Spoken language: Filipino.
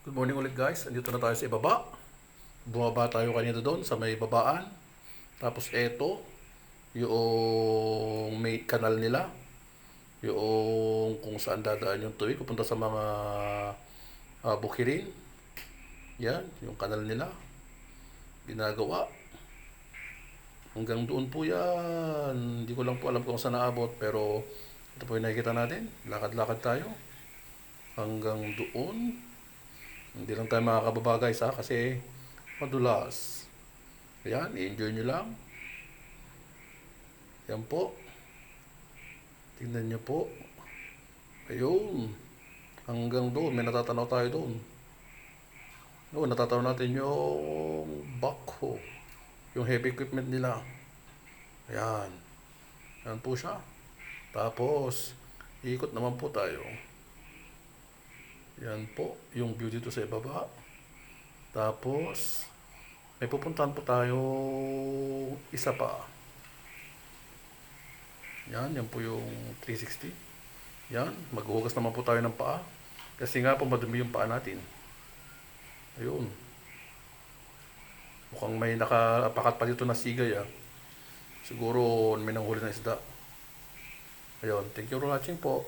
Good morning ulit guys. Andito na tayo sa ibaba. Bumaba tayo kanina doon sa may babaan. Tapos eto, yung may kanal nila. Yung kung saan dadaan yung tubig pupunta sa mga bukirin. Yan, yung kanal nila. Ginagawa. Hanggang doon po yan. Hindi ko lang po alam kung saan naabot. Pero ito po yung nakikita natin. Lakad-lakad tayo. Hanggang doon. Hindi lang tayo makakababa guys ha. Kasi madulas. Ayan, i-enjoy nyo lang. Yan po. Tingnan nyo po. Ayun. Hanggang doon. May natatanaw tayo doon. Doon, natatanaw natin yung backhoe. Yung heavy equipment nila. Ayan. Ayan po siya. Tapos, ikot naman po tayo. Yan po. Yung view dito sa ibaba. Tapos, may pupuntahan po tayo isa pa. Yan po yung 360. Yan, maghuhugas naman po tayo ng paa. Kasi nga po madumi yung paa natin. Ayun. Mukhang may nakapakat pa dito na sigay ah. Siguro may nanghuli na isda. Ayun, thank you for watching po.